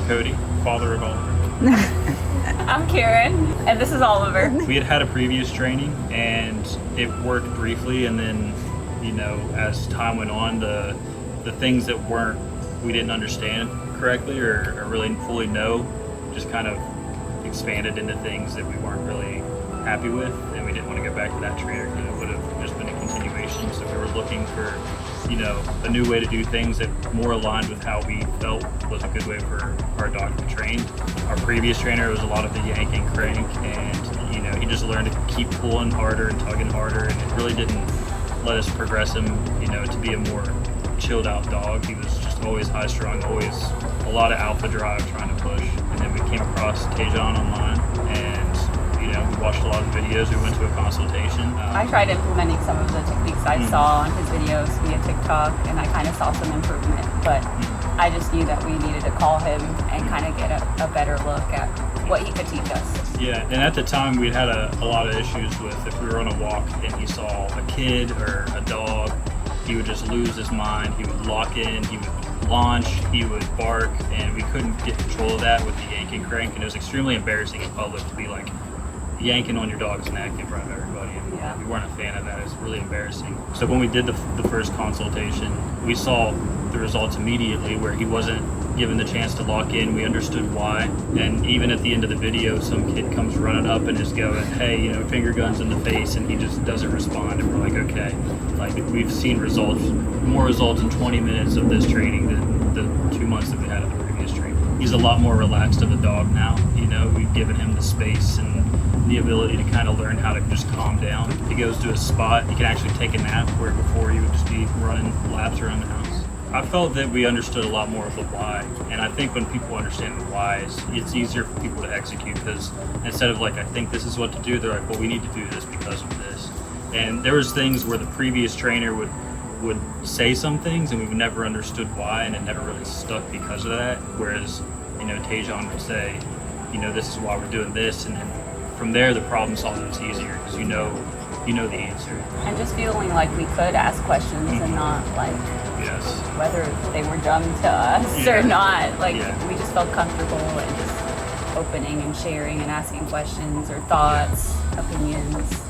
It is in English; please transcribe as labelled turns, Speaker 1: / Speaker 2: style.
Speaker 1: Cody, father of Oliver.
Speaker 2: I'm Karin, and this is Oliver.
Speaker 1: We had a previous training, and it worked briefly, and then, you know, as time went on, the things that we didn't understand correctly or really fully know, just kind of expanded into things that we weren't really happy with, and we didn't want to go back to that trainer because it would have just been a continuation. So we were looking for, you know, a new way to do things that more aligned with how we felt was a good way for our dog to be trained. Our previous trainer was a lot of the yank and crank, and you know, he just learned to keep pulling harder and tugging harder, and it really didn't let us progress him, you know, to be a more chilled out dog. He was just always high strung, always a lot of alpha drive trying to push. And then we came across Tejan online, and you know, we watched a lot of videos. We went to a consultation.
Speaker 2: I tried implementing some of the techniques I saw on his videos via TikTok, and I kind of saw some improvement, but I just knew that we needed to call him and kind of get a better look at what he could teach us.
Speaker 1: Yeah, and at the time we had a lot of issues with if we were on a walk and he saw a kid or a dog, he would just lose his mind. He would lock in, he would launch, he would bark, and we couldn't get control of that with the yank and crank, and it was extremely embarrassing in public to be like yanking on your dog's neck in front of everybody, and we weren't a fan of that. It was really embarrassing. So when we did the first consultation, we saw the results immediately where he wasn't given the chance to lock in. We understood why, and even at the end of the video, some kid comes running up and is going, hey, you know, finger guns in the face, and he just doesn't respond, and we're like, okay, like we've seen results, more results in 20 minutes of this training than the 2 months that we had at the previous training. He's a lot more relaxed of a dog now, you know, we've given him the space and the ability to kind of learn how to just calm down. If he goes to a spot, he can actually take a nap, where before he would just be running laps around the house. I felt that we understood a lot more of the why, and I think when people understand the whys, it's easier for people to execute, because instead of like, I think this is what to do, they're like, well, we need to do this because of this. And there was things where the previous trainer would say some things and we never understood why, and it never really stuck because of that, whereas, you know, Tejan would say, you know, this is why we're doing this, and then from there the problem solving is easier because you know the answer.
Speaker 2: And just feeling like we could ask questions and not like whether they were dumb to us or not. Like we just felt comfortable and just opening and sharing and asking questions or thoughts, opinions.